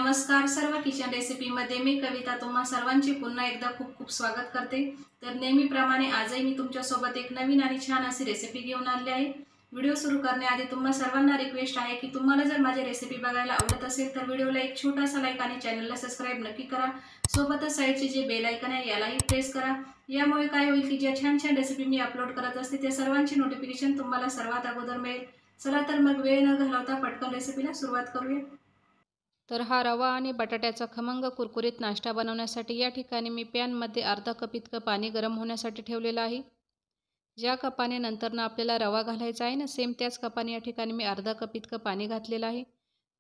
नमस्कार सर्व किचन रेसिपीमध्ये मी कविता तुम्हा सर्वांची पुन्हा एकदा खूप खूप स्वागत करते। तर नेहमीप्रमाणे आजही मी तुमच्यासोबत एक नवीन आणि छान अशी रेसिपी घेऊन आली आहे। व्हिडिओ सुरू करण्याआधी तुम्हा सर्वांना रिक्वेस्ट आहे की तुम्हाला जर माझी रेसिपी बघायला आवडत असेल तर व्हिडिओला एक छोटासा लाईक आणि चॅनलला सबस्क्राइब नक्की करा। सोबतच साईडचे जे बेल आयकॉन आहे यालाही प्रेस करा। यामुळे काय होईल की ज्या छान छान रेसिपी मी अपलोड करत असते त्या सर्वांची नोटिफिकेशन तुम्हाला सर्वात अगोदर मिळेल। चला तर मग वेळ न घालवता पटकन रेसिपीला सुरुवात करूया। तर हा रवा आणि बटाट्याचा खमंग कुरकुरीत नाश्ता बनवण्यासाठी या ठिकाणी मी पॅनमध्ये अर्धा कप इतकं पाणी गरम होण्यासाठी ठेवलेलं आहे। ज्या कपाने नंतरनं आपल्याला रवा घालायचा आहे ना, सेम त्याच कपाने या ठिकाणी मी अर्धा कप इतकं पाणी घातलेलं आहे।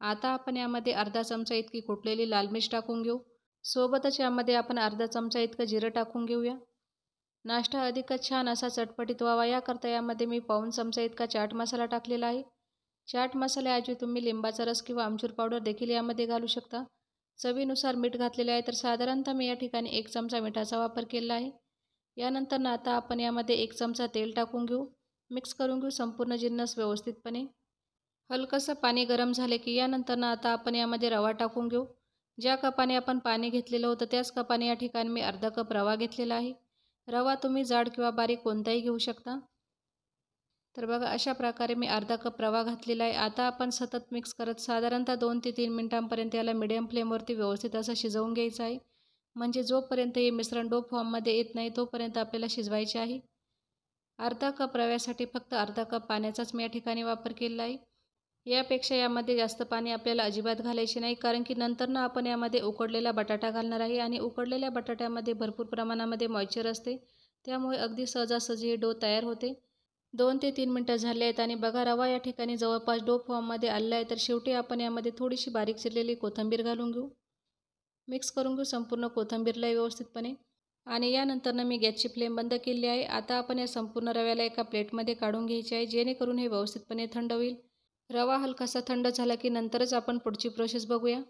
आता आपण यामध्ये अर्धा चमचा इतकी कुटलेली लाल मिर्च टाकून घेऊ। सोबतच यामध्ये आपण अर्धा चमचा इतकं जिरं टाकून घेऊया। नाश्ता अधिकच छान असा चटपटीत व्हावा याकरता यामध्ये मी पाऊण चमचा इतका चाट मसाला टाकलेला आहे। चाट मसाल्याऐवजी तुम्ही लिंबाचा रस किंवा आमचूर पावडर देखील यामध्ये घालू शकता। चवीनुसार मीठ घातलेले आहे, तर साधारणतः मी या ठिकाणी 1 चमचा मिठाचा वापर केला आहे। यानंतर आता आपण यामध्ये 1 चमचा तेल टाकून घेऊ। मिक्स करून घेऊ संपूर्ण जिन्नस व्यवस्थितपणे। हलकंसं पाणी गरम झाले की यानंतर आता आपण यामध्ये रवा टाकून घेऊ। ज्या कपाने आपण पाणी घेतलेलं होतं त्याच कपाने या ठिकाणी मी अर्धा कप रवा घेतलेला आहे। रवा तुम्ही जाड किंवा बारीक कोणताही घेऊ शकता। तर बघा अशा प्रकारे मी अर्धा कप रवा घातलेला आहे। आता आपण सतत मिक्स करत साधारणतः 2 ते 3 मिनिटांपर्यंत याला मीडियम फ्लेमवरती व्यवस्थित असं शिजवून घ्यायचं आहे। म्हणजे जोपर्यंत हे मिश्रण डो फॉर्ममध्ये येत नाही तोपर्यंत आपल्याला शिजवायचे आहे। अर्धा कप रव्यासाठी फक्त अर्धा कप पाण्याचाच मी या ठिकाणी वापर केला आहे। यापेक्षा यामध्ये जास्त पाणी आपल्याला अजिबात घालायचे नाही, कारण की नंतरनं आपण यामध्ये उकडलेला बटाटा घालणार आहे आणि उकडलेल्या बटाट्यामध्ये भरपूर प्रमाणामध्ये मॉइश्चर असते, त्यामुळे अगदी सहजासहजी हे डो तयार होते। 2 ते 3 मिनिटं झाले आहेत आणि बघा रवा या ठिकाणी जवळपास डो फॉर्ममध्ये आलेला आहे। तर शेवटी आपण यामध्ये थोडीशी बारीक चिरलेली कोथिंबीर घालून घेऊ। मिक्स करून घेऊ संपूर्ण कोथिंबीरला व्यवस्थितपणे आणि यानंतरनं मी गॅसची फ्लेम बंद केली आहे। आता आपण या संपूर्ण रव्याला एका प्लेटमध्ये काढून घ्यायचे आहे, जेणेकरून हे व्यवस्थितपणे थंड होईल। रवा हलकासा थंड झाला की नंतरच आपण पुढची प्रोसेस बघूया।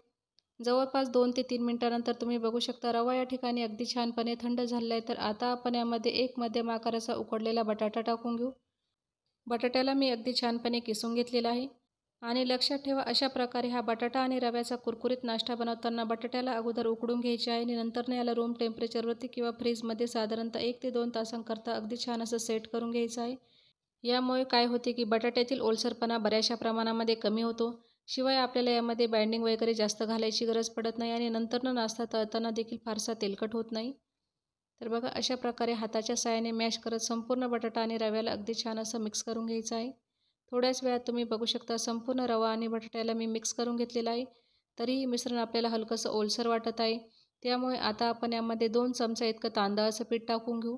जवळपास 2 ते 3 मिनिटांनंतर तुम्ही बघू शकता रवा या ठिकाणी अगदी छानपणे थंड झालेला आहे। तर आता आपण यामध्ये एक मध्यम आकाराचा उकडलेला बटाटा टाकून घेऊ। बटाट्याला मी अगदी छानपणे किसून घेतलेला आहे आणि लक्षात ठेवा अशा प्रकारे हा बटाटा आणि रव्याचा कुरकुरीत नाश्ता बनवताना बटाट्याला अगोदर उकडून घ्यायचे आहे आणि नंतर याला रूम टेम्परेचरवरती किंवा फ्रीजमध्ये साधारणतः 1 ते 2 तासांकरता अगदी छान असं सेट करून घ्यायचं आहे। यामुळे काय होते की बटाट्यातील ओलसरपणा बऱ्याचशा प्रमाणामध्ये कमी होतो। शिवाय आपल्याला यामध्ये बाइंडिंग वगैरे जास्त घालायची गरज पडत नाही आणि नंतरनं नाश्ता तळताना देखील फारसा तेलकट होत नाही। तर बघा अशा प्रकारे हाताच्या साहाय्याने मॅश करत संपूर्ण बटाटा आणि रव्याला अगदी छान असं मिक्स करून घ्यायचं आहे। थोड्याच वेळात तुम्ही बघू शकता संपूर्ण रवा आणि बटाट्याला मी मिक्स करून घेतलेलं आहे। तरीही मिश्रण आपल्याला हलकंसं ओलसर वाटत आहे, त्यामुळे आता आपण यामध्ये 2 चमचा इतकं तांदळाचं पीठ टाकून घेऊ।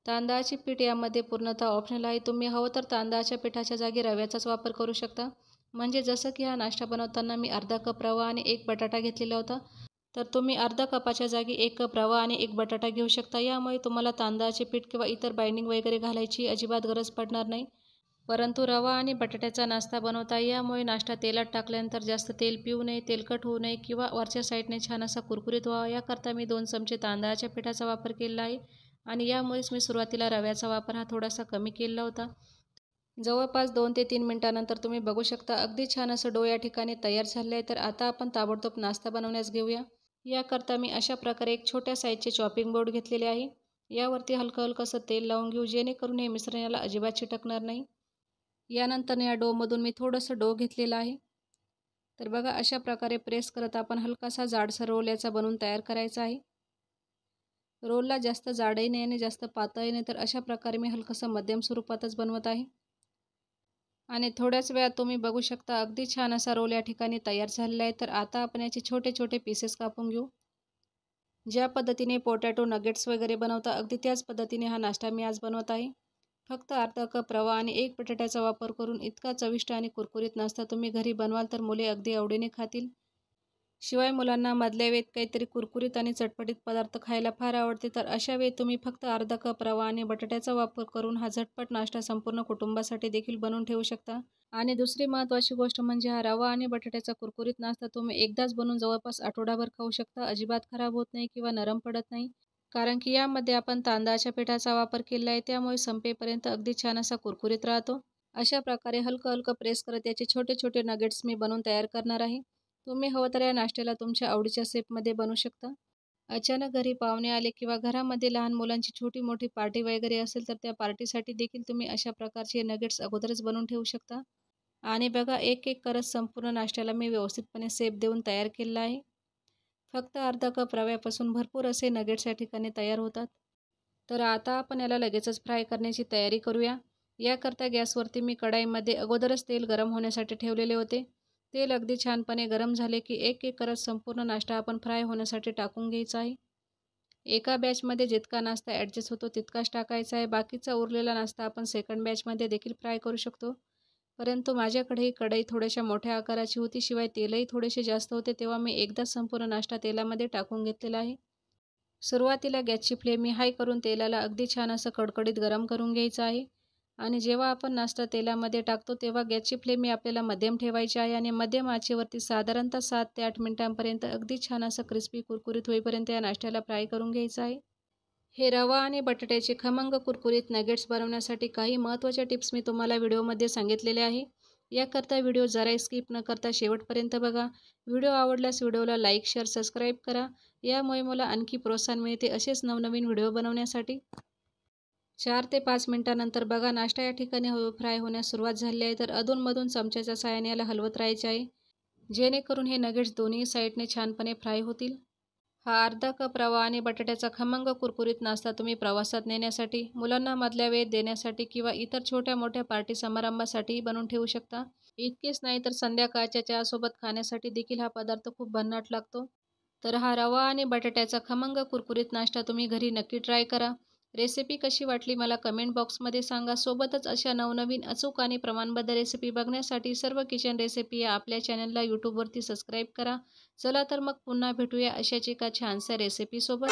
तांदळाचे पीठ यामध्ये पूर्णतः ऑप्शनल आहे, तुम्ही हवं तर तांदळाच्या पिठाच्या जागी रव्याचाच वापर करू शकता। म्हणजे जसं की हा नाश्ता बनवताना मी अर्धा कप रवा आणि 1 बटाटा घेतलेला होता, तर तुम्ही अर्धा कपाच्या जागी 1 कप रवा आणि 1 बटाटा घेऊ शकता। यामुळे तुम्हाला तांदळाचे पीठ किंवा इतर बाइंडिंग वगैरे घालायची अजिबात गरज पडणार नाही। परंतु रवा आणि बटाट्याचा नाश्ता बनवता यामुळे नाश्ता तेलात टाकल्यानंतर जास्त तेल पिऊ नये, तेलकट होऊ नये किंवा वरच्या साईडने छान असा कुरकुरीत व्हावा याकरता मी 2 चमचे तांदळाच्या पिठाचा वापर केला आहे आणि यामुळेच मी सुरुवातीला रव्याचा वापर हा थोडासा कमी केला होता। जवळपास 2 ते 3 मिनिटांनंतर तुम्ही बघू शकता अगदी छान असं डो या ठिकाणी तयार झाले आहे। तर आता आपण ताबडतोब नाश्ता बनवण्यास घेऊया। याकरता मी अशा प्रकारे एक छोट्या साईजचे चॉपिंग बोर्ड घेतलेले आहे। यावरती हलकं तेल लावून घेऊ, जेणेकरून हे मिश्रण याला अजिबात चिटकणार नाही। यानंतर या डोमधून मी थोडंसं डो घेतलेलं आहे। तर बघा अशा प्रकारे प्रेस करत आपण हलकासा जाडसर रोल याचा बनवून तयार करायचा आहे। रोलला जास्त जाडही नाही आणि जास्त पातळही नाही, तर अशा प्रकारे मी हलकंसं मध्यम स्वरूपातच बनवत आहे। आणि थोड्याच वेळात तुम्ही बघू शकता अगदी छान असा रोल या ठिकाणी तयार झालेला आहे। तर आता आपण याचे छोटे छोटे पीसेस कापून घेऊ। ज्या पद्धतीने पोटॅटो नगेट्स वगैरे बनवता अगदी त्याच पद्धतीने हा नाश्ता मी आज बनवत आहे। फक्त अर्धा कप रवा आणि 1 बटाट्याचा वापर करून इतका चविष्ट आणि कुरकुरीत नाश्ता तुम्ही घरी बनवाल तर मुले अगदी आवडीने खातील। शिवाय मुलांना मधल्या वेळेत काहीतरी कुरकुरीत आणि चटपटीत पदार्थ खायला फार आवडते, तर अशा वेळी तुम्ही फक्त अर्धा कप रवा आणि बटाट्याचा वापर करून हा झटपट नाश्ता संपूर्ण कुटुंबासाठी देखील बनवून ठेवू शकता। आणि दुसरी महत्त्वाची गोष्ट म्हणजे हा रवा आणि बटाट्याचा कुरकुरीत नाश्ता तुम्ही एकदाच बनवून जवळपास आठवडाभर खाऊ शकता, अजिबात खराब होत नाही किंवा नरम पडत नाही, कारण की यामध्ये आपण तांदळाच्या पिठाचा वापर केला आहे, त्यामुळे संपेपर्यंत अगदी छान असा कुरकुरीत राहतो। अशा प्रकारे हलकं प्रेस करत याचे छोटे छोटे नगेट्स मी बनवून तयार करणार आहे। तुम्ही हवं तर या नाश्त्याला तुमच्या आवडीच्या शेपमध्ये बनवू शकता. अचानक घरी पाहुणे आले किंवा घरामध्ये लहान मुलांची छोटी मोठी पार्टी वगैरे असेल तर त्या पार्टीसाठी देखील तुम्ही अशा प्रकारचे नगेट्स अगोदरच बनवून ठेवू शकता. आणि बघा एक एक करत संपूर्ण नाश्त्याला मी व्यवस्थितपणे शेप देऊन तयार केलेला आहे. फक्त अर्धा कप रव्यापासून भरपूर असे नगेट्स या ठिकाणी तयार होतात. तर आता आपण याला लगेचच फ्राय करण्याची तयारी करूया. याकरता गॅसवरती मी कढाईमध्ये अगोदरच तेल गरम होण्यासाठी ठेवलेले होते. तेल अगदी छानपणे गरम झाले की एक एक करत संपूर्ण नाश्ता आपण फ्राय होण्यासाठी टाकून घ्यायचा आहे. एका बॅचमध्ये जितका नाश्ता ॲडजस्ट होतो तितकाच टाकायचा आहे. बाकीचा उरलेला नाश्ता आपण सेकंड बॅचमध्ये देखील फ्राय करू शकतो. परंतु माझ्याकडे ही कढई थोड्याशा मोठ्या आकाराची होती, शिवाय तेलही थोडेसे जास्त होते, तेव्हा मी एकदाच संपूर्ण नाश्ता तेलामध्ये टाकून घेतलेला आहे. सुरुवातीला गॅसची फ्लेम मी हाय करून तेलाला अगदी छान असं कडकडीत गरम करून घ्यायचं आहे. आणि जेव्हा आपण नाश्ता तेलामध्ये टाकतो तेव्हा गॅसची फ्लेम ही आपल्याला मध्यम ठेवायची आहे आणि मध्यम आचेवरती साधारणतः 7 ते 8 मिनिटांपर्यंत अगदी छान असं क्रिस्पी कुरकुरीत होईपर्यंत या नाश्त्याला फ्राय करून घ्यायचं आहे. हे रवा आणि बटाट्याचे खमंग कुरकुरीत नगेट्स बनवण्यासाठी काही महत्त्वाच्या टिप्स मी तुम्हाला व्हिडिओमध्ये सांगितलेले आहे. याकरता व्हिडिओ जरा स्किप न करता शेवटपर्यंत बघा. व्हिडिओ आवडल्यास व्हिडिओला लाईक, शेअर, सबस्क्राईब करा. यामुळे मला आणखी प्रोत्साहन मिळते असेच नवनवीन व्हिडिओ बनवण्यासाठी. 4 ते 5 मिनिटांनंतर बघा नाश्ता या ठिकाणी फ्राय होण्यास सुरुवात झाली आहे. तर अधूनमधून चमच्याच्या साहाय्याने याला हलवत राहायचे आहे, जेणेकरून हे नगेट्स दोन्ही साईडने छानपणे फ्राय होतील. हा अर्धा कप रवा आणि बटाट्याचा खमंग कुरकुरीत नाश्ता तुम्ही प्रवासात नेण्यासाठी, मुलांना मधल्या वेळेत देण्यासाठी किंवा इतर छोट्या मोठ्या पार्टी समारंभासाठीही बनवून ठेवू शकता. इतकेच नाही तर संध्याकाळच्या चहासोबत खाण्यासाठी देखील हा पदार्थ खूप भन्नाट लागतो. तर हा रवा आणि बटाट्याचा खमंग कुरकुरीत नाश्ता तुम्ही घरी नक्की ट्राय करा. रेसिपी कशी वाटली मला कमेंट बॉक्समध्ये सांगा. सोबतच अशा नवनवीन अचूक आणि प्रमाणबद्ध रेसिपी बघण्यासाठी सर्व किचन रेसिपी या आपल्या चॅनलला यूट्यूबवरती सबस्क्राईब करा. चला तर मग पुन्हा भेटूया अशाच एका छानशा रेसिपीसोबत.